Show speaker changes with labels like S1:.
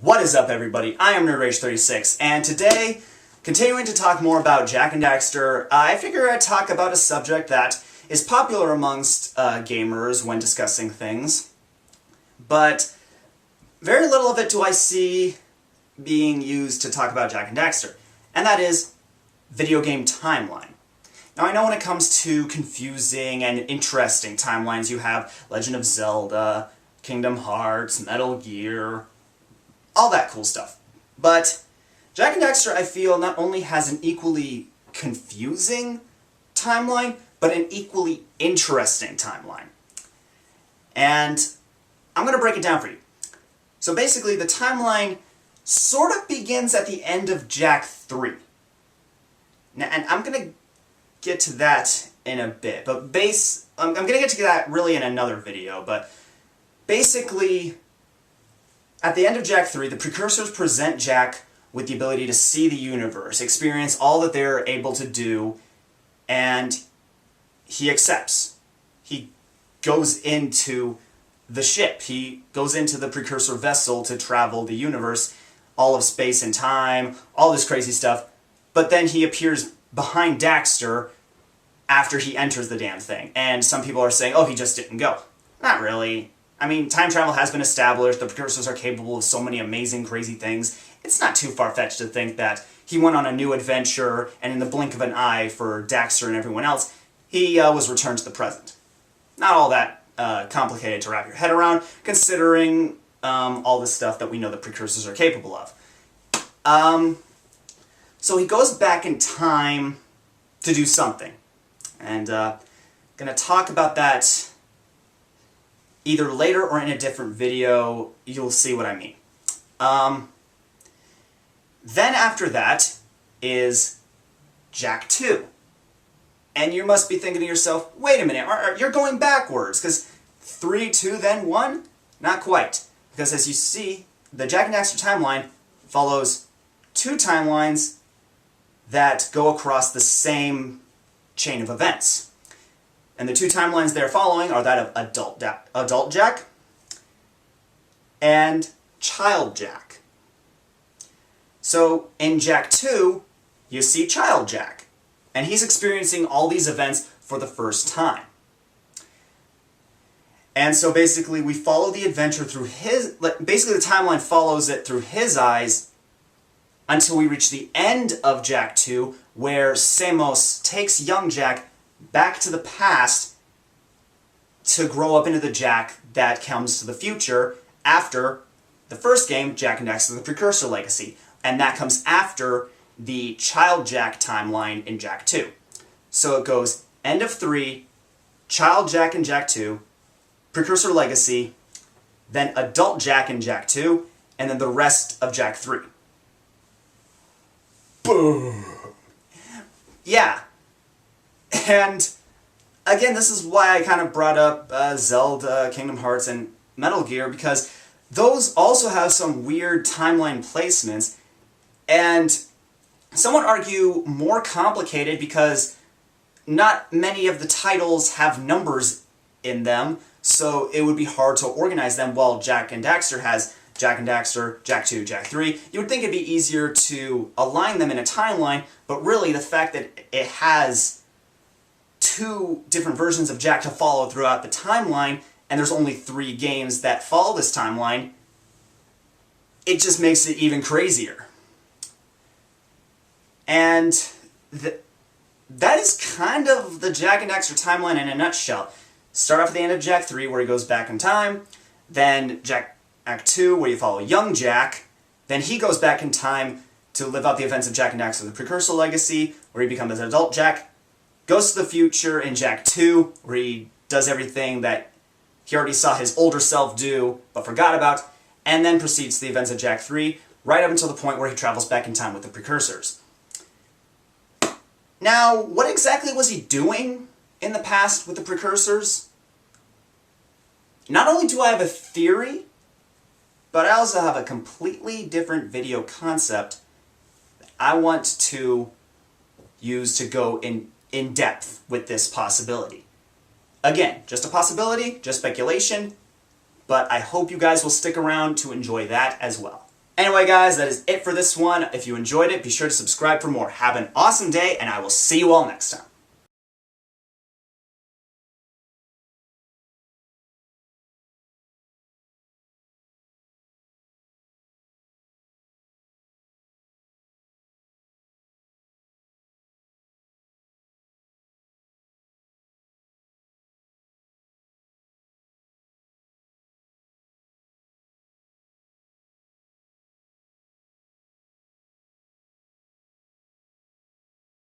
S1: What is up, everybody? I am NerdRage36, and today, continuing to talk more about Jak and Daxter, I figure I'd talk about a subject that is popular amongst gamers when discussing things, but very little of it do I see being used to talk about Jak and Daxter, and that is video game timeline. Now, I know when it comes to confusing and interesting timelines, you have Legend of Zelda, Kingdom Hearts, Metal Gear, all that cool stuff. But Jak and Daxter, I feel, not only has an equally confusing timeline, but an equally interesting timeline. And I'm going to break it down for you. So basically, the timeline sort of begins at the end of Jak 3. Now, and I'm going to get to that in a bit, but I'm going to get to that really in another video, but basically, at the end of Jak 3, the precursors present Jak with the ability to see the universe, experience all that they're able to do, and he accepts. He goes into the ship. He goes into the precursor vessel to travel the universe, all of space and time, all this crazy stuff, but then he appears behind Daxter after he enters the damn thing, and some people are saying, oh, he just didn't go. Not really. I mean, time travel has been established, the precursors are capable of so many amazing, crazy things. It's not too far-fetched to think that he went on a new adventure, and in the blink of an eye for Daxter and everyone else, he was returned to the present. Not all that complicated to wrap your head around, considering all the stuff that we know the precursors are capable of. So he goes back in time to do something, and I'm going to talk about that either later or in a different video. You'll see what I mean. Then after that is Jak 2. And you must be thinking to yourself, wait a minute, you're going backwards, because 3, 2, then 1? Not quite. Because as you see, the Jak and Daxter timeline follows two timelines that go across the same chain of events. And the two timelines they're following are that of adult Jak and child Jak. So in Jak 2, you see child Jak, and he's experiencing all these events for the first time. And so basically we follow the adventure through basically the timeline follows it through his eyes until we reach the end of Jak 2, where Samos takes young Jak back to the past to grow up into the Jak that comes to the future after the first game, Jak and Daxter: The Precursor Legacy, and that comes after the child Jak timeline in Jak 2. So it goes end of 3, child Jak in Jak 2, Precursor Legacy, then adult Jak in Jak 2, and then the rest of Jak 3. Boom! Yeah. And again, this is why I kind of brought up Zelda, Kingdom Hearts, and Metal Gear, because those also have some weird timeline placements, and some would argue more complicated because not many of the titles have numbers in them, so it would be hard to organize them, while Jak and Daxter has Jak and Daxter, Jak 2, Jak 3. You would think it'd be easier to align them in a timeline, but really the fact that it has two different versions of Jak to follow throughout the timeline, and there's only 3 games that follow this timeline, it just makes it even crazier. And that is kind of the Jak and Daxter timeline in a nutshell. Start off at the end of Jak 3, where he goes back in time, then Jak Act 2, where you follow young Jak, then he goes back in time to live out the events of Jak and Daxter: The Precursor Legacy, where he becomes an adult Jak, goes to the future in Jak 2, where he does everything that he already saw his older self do, but forgot about, and then proceeds to the events of Jak 3, right up until the point where he travels back in time with the precursors. Now, what exactly was he doing in the past with the precursors? Not only do I have a theory, but I also have a completely different video concept that I want to use to go in depth with this possibility. Again, just a possibility, just speculation, but I hope you guys will stick around to enjoy that as well. Anyway, guys, that is it for this one. If you enjoyed it, be sure to subscribe for more. Have an awesome day, and I will see you all next time.